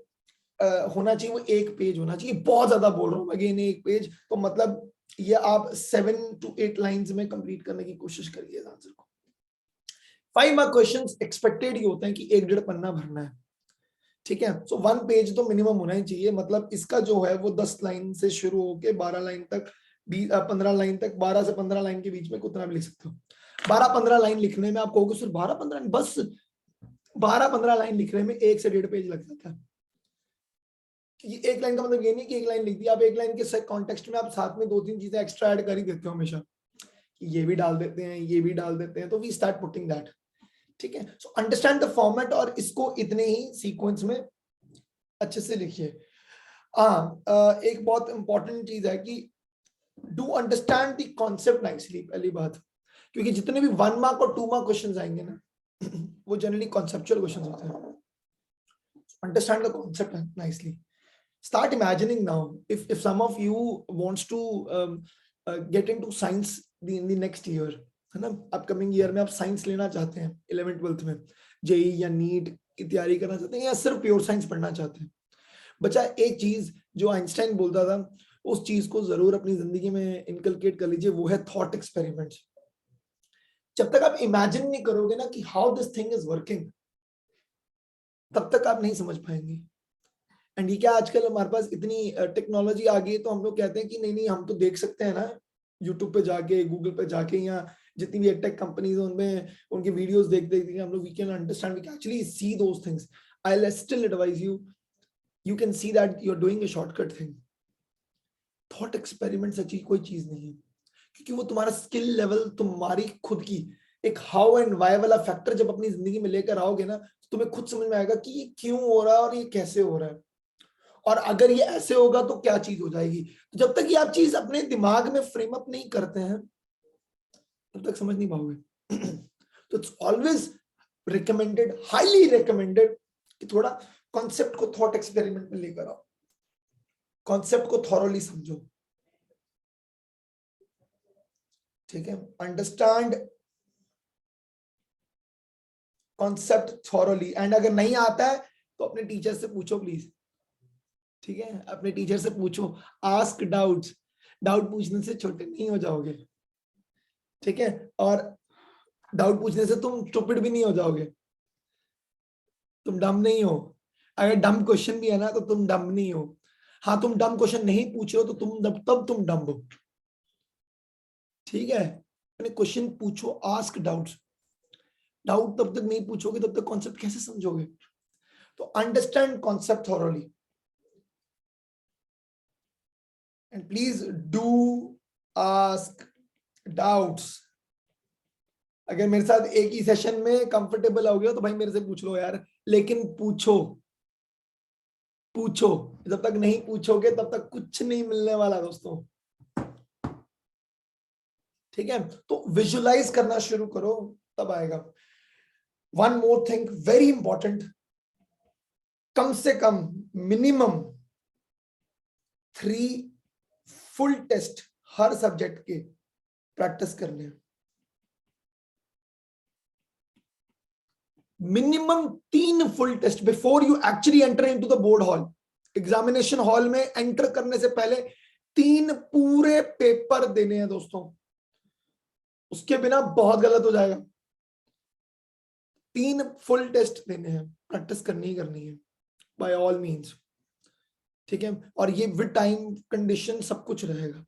होना चाहिए वो 1 पेज होना चाहिए, बहुत ज्यादा बोल रहा हूँ अगेन, 1 पेज, तो मतलब ये आप 7 to 8 लाइंस में कंप्लीट करने की कोशिश करिए आंसर को। 5 मार्क क्वेश्चंस एक्सपेक्टेड ही होते हैं कि 1-1.5 पन्ना भरना है, ठीक है। सो 1 पेज तो मिनिमम होना ही चाहिए, मतलब इसका जो है वो 10 लाइन से शुरू होके 12 लाइन तक, 15 लाइन तक, 12 से 15 लाइन के बीच में कितना भी लिख सकते हो। 12-15 लाइन लिखने में आप कहोगे सिर्फ 12-15, बस 12-15 लाइन लिखने में 1 से 1.5 पेज लग जाता है। ये 1 लाइन का मतलब ये नहीं कि 1 लाइन लिख दी, आप 1 लाइन के कॉन्टेक्स्ट में आप साथ में 2-3 चीजें एक्स्ट्रा ऐड कर ही देते हो हमेशा, कि ये भी डाल देते हैं, ये भी डाल देते हैं, तो वी स्टार्ट पुटिंग दैट, ठीक है। सो अंडरस्टैंड द फॉर्मेट, और इसको इतने ही सीक्वेंस में अच्छे से लिखिए। हाँ, एक बहुत इंपॉर्टेंट चीज है कि do understand the concept nicely, पहली बात, क्योंकि जितने भी 1 मार्क और 2 मार्क क्वेश्चंस आएंगे ना वो जनरली कॉन्सेप्चुअल क्वेश्चंस होते हैं. Understand the concept nicely. Start imagining now, if some of you wants to get into science in the next year, है ना, अपकमिंग ईयर में आप साइंस लेना चाहते हैं 11th 12th में, जेई या नीट की तैयारी करना चाहते हैं या सिर्फ प्योर साइंस पढ़ना चाहते हैं, बच्चा एक चीज जो आइंस्टाइन बोलता था उस चीज को जरूर अपनी जिंदगी में इनकलकेट कर लीजिए, वो है थॉट एक्सपेरिमेंट्स. जब तक आप इमेजिन नहीं करोगे ना कि how this thing is working, तब तक आप नहीं समझ पाएंगे. एंड ये क्या आजकल हमारे पास इतनी टेक्नोलॉजी आ गई है, तो हम लोग कहते हैं कि नहीं नहीं हम तो देख सकते हैं ना यूट्यूब पे जाके, गूगल पे जाके, या जितनी भी टेक कंपनीज है उनमें उनके वीडियोस देख देख के हम लोग we can understand, we can actually see those things. I will still advise you, you can see that you are doing a shortcut thing. Thought experiment सच्ची कोई चीज नहीं है, क्योंकि वो तुम्हारा स्किल लेवल, तुम्हारी खुद की एक हाउ एंड वाई वाला फैक्टर जब अपनी जिंदगी में लेकर आओगे ना, तो तुम्हें खुद समझ में आएगा कि ये क्यों हो रहा है और ये कैसे हो रहा है, और अगर ये ऐसे होगा तो क्या चीज हो जाएगी. तो जब तक ये आप चीज अपने दिमाग में फ्रेम अप नहीं करते हैं तब तक समझ नहीं पाओगे. तो it's always recommended, highly recommended कि थोड़ा कॉन्सेप्ट को थॉट एक्सपेरिमेंट में लेकर आओ, कॉन्सेप्ट को थॉरोली समझो. ठीक है, अंडरस्टैंड कॉन्सेप्ट थॉरोली. एंड अगर नहीं आता है तो अपने टीचर से पूछो प्लीज. ठीक है, अपने टीचर से पूछो, आस्क डाउट्स. डाउट पूछने से छोटे नहीं हो जाओगे. ठीक है, और डाउट पूछने से तुम स्टूपिड भी नहीं हो जाओगे, तुम डम नहीं हो. अगर डम क्वेश्चन भी है ना तो तुम डम नहीं हो. हाँ, तुम डम क्वेश्चन नहीं पूछ रहे हो तो तुम तब तुम डम हो. ठीक है, अपने क्वेश्चन पूछो, आस्क डाउट्स. डाउट तब तक नहीं पूछोगे तब तक कॉन्सेप्ट कैसे समझोगे. तो understand concept thoroughly and please do ask doubts. अगर मेरे साथ एक ही सेशन में कंफर्टेबल हो गया तो भाई मेरे से पूछ लो यार, लेकिन पूछो. पूछो, जब तक नहीं पूछोगे तब तक कुछ नहीं मिलने वाला दोस्तों. ठीक है, तो विजुलाइज करना शुरू करो तब आएगा. One more thing very important, कम से कम मिनिमम 3 फुल टेस्ट हर सब्जेक्ट के प्रैक्टिस करने हैं. Minimum 3 full test before you actually enter into the board hall. Examination hall में एंटर करने से पहले 3 पूरे पेपर देने हैं दोस्तों. उसके बिना बहुत गलत हो जाएगा. 3 फुल टेस्ट देने हैं, प्रैक्टिस करनी ही करनी है बाय ऑल मींस. ठीक है, और ये विद टाइम कंडीशन सब कुछ रहेगा.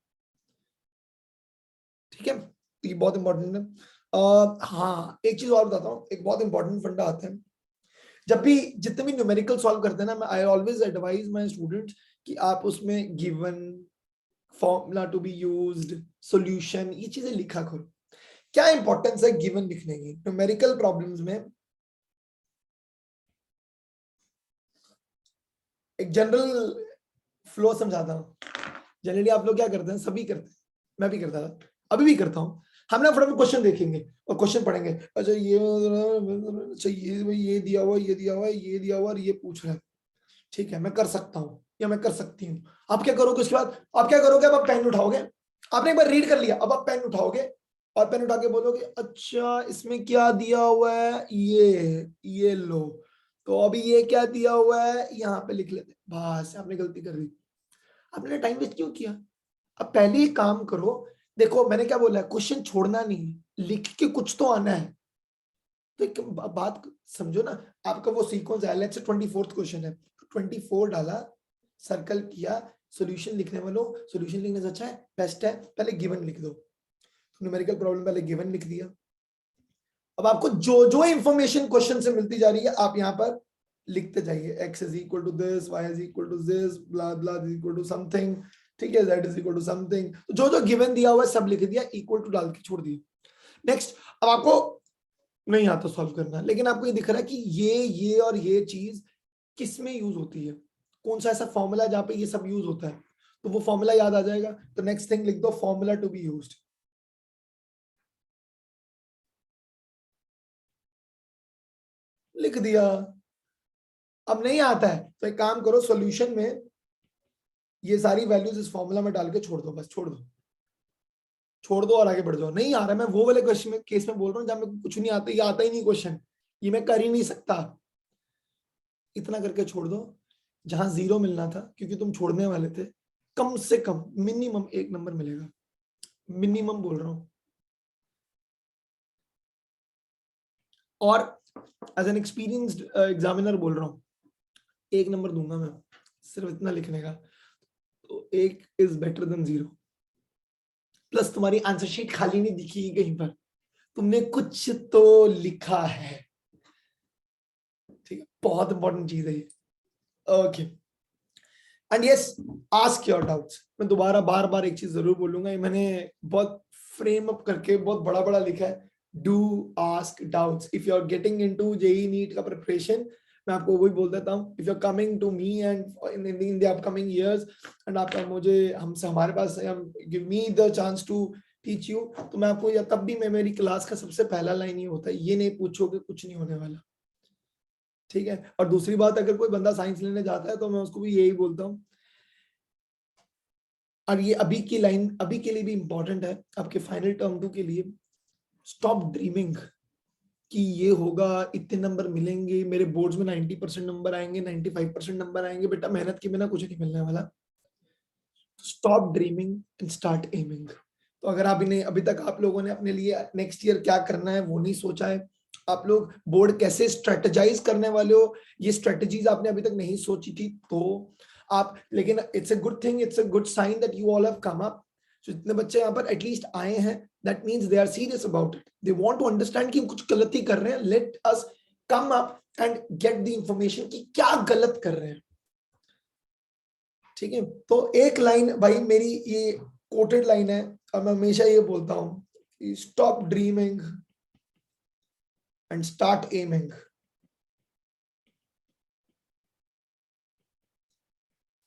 ठीक है, तो ये बहुत इंपॉर्टेंट है. हाँ, एक चीज और बताता हूँ, एक बहुत इंपॉर्टेंट फंडा आता है. जब भी जितने भी न्यूमेरिकल सॉल्व करते हैं ना, मैं I always advise my students कि आप उसमें given, formula to be used, solution, ये चीजें लिखा करो. क्या इंपॉर्टेंस है गिवन लिखने की न्यूमेरिकल प्रॉब्लम्स में. एक जनरल फ्लो समझाता हूँ. जनरली आप लोग क्या करते हैं, सभी करते हैं, मैं भी करता था, अभी भी करता हूँ. हम ना फटाफट क्वेश्चन देखेंगे और क्वेश्चन पढ़ेंगे. अच्छा ये दिया हुआ, ये दिया हुआ, ये दिया हुआ और ये पूछ रहा है. ठीक है, मैं कर सकता हूँ या मैं कर सकती हूँ. आप क्या करोगे उसके बाद, आप क्या करोगे, अब आप पेन उठाओगे. आपने एक बार रीड कर लिया, अब आप पेन उठाओगे और पेन उठा के बोलोगे अच्छा इसमें क्या दिया हुआ है, ये लो, तो अभी ये क्या दिया हुआ है यहाँ पे लिख लेते. बस आपने गलती कर दी. आपने टाइम वेस्ट क्यों किया. अब पहले ही काम करो. देखो मैंने क्या बोला है, क्वेश्चन छोड़ना नहीं, लिख के कुछ तो आना है. तो एक बात समझो ना, आपका वो सीक्वेंस है, लेट्स से 24th क्वेश्चन है, 24 डाला, सर्कल किया, सॉल्यूशन लिखने वालों, सॉल्यूशन लिखने से अच्छा है, बेस्ट है पहले गिवन लिख दो. तो न्यूमेरिकल प्रॉब्लम पहले गिवन लिख दिया. अब आपको जो जो इंफॉर्मेशन क्वेश्चन से मिलती जा रही है आप यहाँ पर लिखते जाइए. x is equal to this, y is equal to this, blah blah is equal to something. ठीक है, z is equal to something. जो जो गिवन दिया हुआ है सब लिख दिया, इक्वल टू डाल के छोड़ दिया. नेक्स्ट, अब आपको नहीं आता सॉल्व करना, लेकिन आपको ये दिख रहा है कि ये और ये चीज किस में यूज होती है, कौन सा ऐसा फॉर्मूला जहां पे ये सब यूज होता है, तो वो फॉर्मूला याद आ जाएगा. तो नेक्स्ट थिंग लिख दो, फॉर्मूला टू बी यूज्ड. लिख दिया। अब नहीं आता है तो एक काम करो, सॉल्यूशन में ये सारी वैल्यूज इस फॉर्मूला में डाल के छोड़ दो, बस छोड़ दो, छोड़ दो और आगे बढ़ जाओ। नहीं आ रहा, मैं वो वाले क्वेश्चन में केस में बोल रहा हूँ जहां मेरे को कुछ नहीं आता, ये आता ही नहीं क्वेश्चन, ये मैं कर ही नहीं सकता, इतना करके छोड़ दो। जहां जीरो मिलना था क्योंकि तुम छोड़ने वाले थे, कम से कम मिनिमम 1 नंबर मिलेगा, मिनिमम बोल रहा हूं। और एज एन एक्सपीरियंस्ड एग्जामिनर बोल रहा हूं, 1 नंबर दूंगा मैं सिर्फ इतना लिखने का, तो 1 इज बेटर देन 0। प्लस तुम्हारी आंसर शीट खाली नहीं दिखेगी कहीं पर, तुमने कुछ तो लिखा है, ठीक है, बहुत इंपॉर्टेंट चीज है ये। Okay, and yes, ask your doubts. मैं दोबारा बार बार एक चीज जरूर बोलूंगा, ये मैंने बहुत फ्रेम अप करके बहुत बड़ा बड़ा लिखा है, do ask doubts if you are getting into JEE NEET का प्रिपरेशन। मैं आपको वही बोल देता हूँ, if you are coming to me and in the upcoming years and आप मुझे हमसे हमारे पास give me the chance to teach you, तो मैं आपको, या तब भी मैं, मेरी क्लास का सबसे पहला लाइन ये होता है, ये नहीं पूछोगे कुछ नहीं होने वाला, ठीक है। और दूसरी बात, अगर कोई बंदा साइंस लेने जाता है तो मैं उसको भी यही बोलता हूँ, और ये अभी की लाइन अभी के लिए भी इंपॉर्टेंट है, आपके फाइनल टर्म 2 के लिए, स्टॉप ड्रीमिंग कि ये होगा, इतने नंबर मिलेंगे, मेरे बोर्ड्स में 90% नंबर आएंगे, 95% नंबर आएंगे। बेटा मेहनत के बिना कुछ नहीं मिलने वाला। Stop dreaming and start aiming. तो अगर आप इन्हें अभी तक आप लोगों ने अपने लिए नेक्स्ट ईयर क्या करना है वो नहीं सोचा है, आप लोग बोर्ड कैसे स्ट्रेटेजाइज करने वाले हो, ये स्ट्रेटेजीज आपने अभी तक नहीं सोची थी, तो आप, लेकिन it's a good thing, it's a good sign that you all have come up. जितने बच्चे यहाँ पर एटलीस्ट आए हैं, that means they are serious about it, they want to understand कि कुछ गलती कर रहे हैं, let us come up and get the information कि क्या गलत कर रहे हैं, ठीक है। तो एक लाइन भाई मेरी ये कोटेड लाइन है, और मैं हमेशा ये बोलता हूं, stop dreaming and start aiming.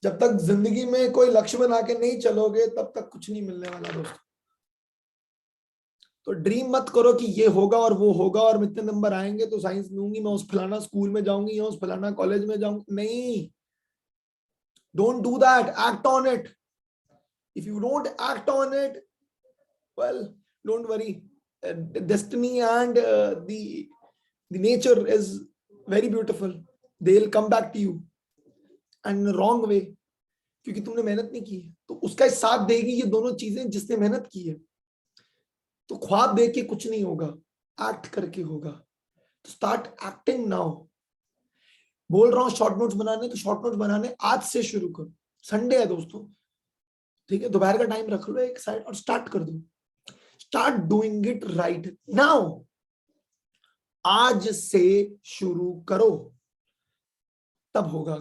जब तक जिंदगी में कोई लक्ष्य बना के नहीं चलोगे तब तक कुछ नहीं मिलने वाला दोस्तों। तो ड्रीम मत करो कि ये होगा और वो होगा और इतने नंबर आएंगे तो साइंस लूंगी, मैं उस फलाना स्कूल में जाऊंगी या उस फलाना कॉलेज में जाऊंगी, नहीं, don't do that, act on it. If you don't act on it, well, don't worry, destiny and the nature is very beautiful, they'll come back to you and in a wrong way, क्योंकि तुमने मेहनत नहीं की है, तो उसका साथ देगी ये दोनों चीजें जिसने मेहनत की है। तो ख्वाब देख के कुछ नहीं होगा, एक्ट करके होगा, तो स्टार्ट एक्टिंग नाउ। बोल रहा हूँ शॉर्ट नोट्स बनाने, तो शॉर्ट नोट्स बनाने आज से शुरू करो, संडे है दोस्तों, ठीक है, दोपहर का टाइम रख लो एक साइड और स्टार्ट कर दो, start doing it right now, आज से शुरू करो, तब होगा,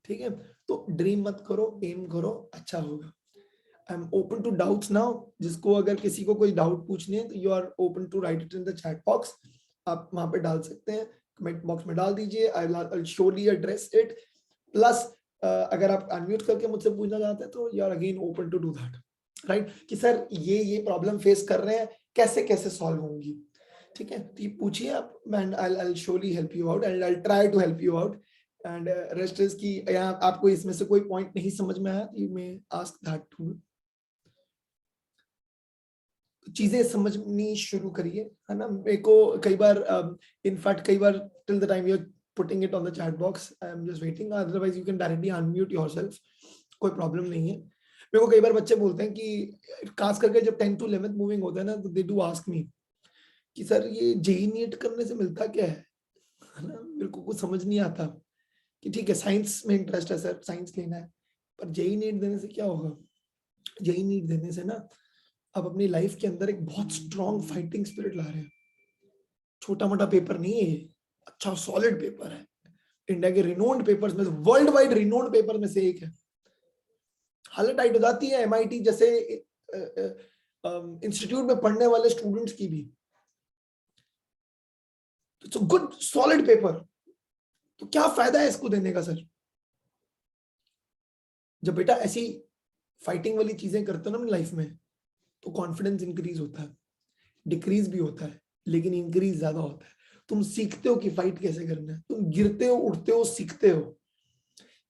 ठीक है। तो ड्रीम मत करो, एम करो, अच्छा होगा। I am open to doubts now, जिसको अगर किसी को कोई डाउट पूछने हैं तो you are open to write it in the chat box, आप वहां पे डाल सकते हैं, कमेंट बॉक्स में डाल दीजिए, I will surely address it. Plus अगर आप अनम्यूट करके मुझसे पूछना चाहते हैं तो you are again open to do that, right, कि सर ये प्रॉब्लम फेस कर रहे हैं, कैसे कैसे सॉल्व होंगी, ठीक है, तो ये पूछिए आप, and I will surely help you out and I will try to help you out. And rest is की यहाँ आपको इसमें से कोई पॉइंट नहीं समझ में आया, you may ask that too. चीजें समझनी शुरू करिए, है ना। मेरे को कई बार, इनफैक्ट कई बार till the time you are putting it on the chat box, I am just waiting, otherwise you can directly unmute yourself, कोई प्रॉब्लम नहीं है। मेरे को कई बार बच्चे बोलते हैं कि खास करके जब 10 to 11 मूविंग होता है ना, तो दे डू आस्क मी कि सर ये जेई नीट करने से मिलता क्या है ना, मेरे को कुछ समझ नहीं आता कि ठीक है साइंस में इंटरेस्ट है सर, साइंस लेना है, पर जेई नीट देने से क्या होगा। जेई नीट देने से ना आप अपनी लाइफ के अंदर एक बहुत स्ट्रॉन्ग फाइटिंग स्पिरिट ला रहे हैं, छोटा मोटा पेपर नहीं है ये, अच्छा सॉलिड पेपर है, इंडिया के रिनोन्ड पेपर्स में, वर्ल्ड वाइड रिनोन्ड पेपर में से एक है। हालत टाइट हो जाती है एमआईटी जैसे इंस्टीट्यूट में पढ़ने वाले स्टूडेंट्स की भी, it's a good solid paper, तो क्या फायदा है इसको देने का सर। जब बेटा ऐसी फाइटिंग वाली चीजें करते हो ना अपनी लाइफ में, तो कॉन्फिडेंस इंक्रीज होता है, डिक्रीज भी होता है, लेकिन इंक्रीज ज्यादा होता है। तुम सीखते हो कि फाइट कैसे करना है, तुम गिरते हो, उठते हो, सीखते हो।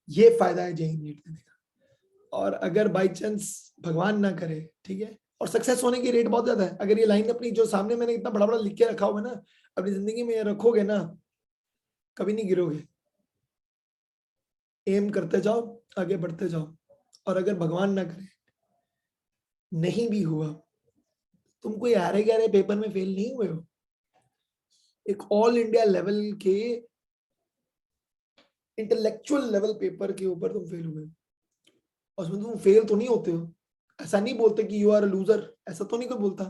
ये फायदा है जेईई नीट देने का। और अगर बाई चांस भगवान ना करे, ठीक है, और सक्सेस होने की रेट बहुत ज्यादा है, अगर ये लाइन अपनी जो सामने मैंने इतना बड़ा बड़ा लिख के रखा हुआ है ना, अपनी जिंदगी में ये रखोगे ना, कभी नहीं गिरोगे। एम करते जाओ, आगे बढ़ते जाओ। और अगर भगवान ना करे, नहीं भी हुआ, तुम कोई हारे गहरे पेपर में फेल नहीं हुए हो, एक ऑल इंडिया लेवल के इंटेलेक्चुअल लेवल पेपर के ऊपर तुम फेल हुए, और उसमें तुम फेल तो नहीं होते हो, ऐसा नहीं बोलते कि यू आर लूजर, ऐसा तो नहीं कोई बोलता।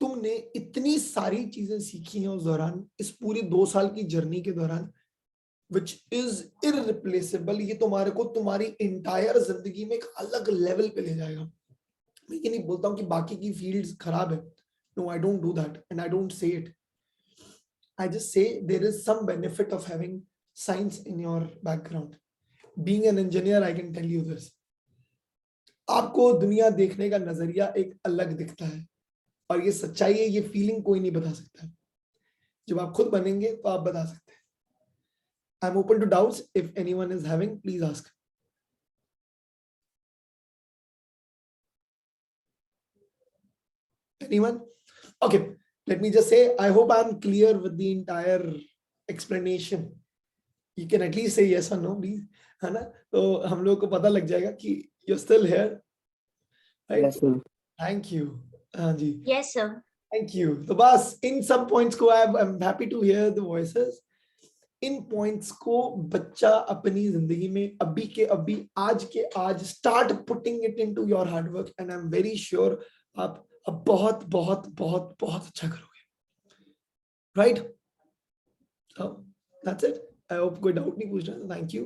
तुमने इतनी सारी चीजें सीखी हैं उस दौरान, इस पूरी 2 साल की जर्नी के दौरान, विच इज इररिप्लेसेबल। ये तुम्हारे को तुम्हारी इंटायर जिंदगी में एक अलग लेवल पे ले जाएगा। मैं ये नहीं बोलता हूँ कि बाकी की फील्ड्स खराब है, no I don't do that and I don't say it. I just say there is some benefit of having science in your background. Being an engineer, I can tell you this. आपको दुनिया देखने का नजरिया एक अलग दिखता है, और ये सच्चाई है, ये फीलिंग कोई नहीं बता सकता। जब आप खुद बनेंगे तो आप बता सकते हैं। I'm open to doubts. If anyone is having, please ask. Anyone? Okay. Let me just say, I hope I'm clear with the entire explanation. You can at least say yes or no, please. है ना? तो हम लोग को पता लग जाएगा कि you're still here, right? Yes, sir. Thank you. हाँ जी. Yes, sir. Thank you. तो बस इन सब points को I'm happy to hear the voices. In points को बच्चा अपनी जिंदगी में अभी के अभी, आज के आज start putting it into your hard work, and I'm very sure आप अब बहुत बहुत बहुत बहुत अच्छा करोगे. Right? So that's it. I hope कोई doubt नहीं पूछ रहा. Thank you.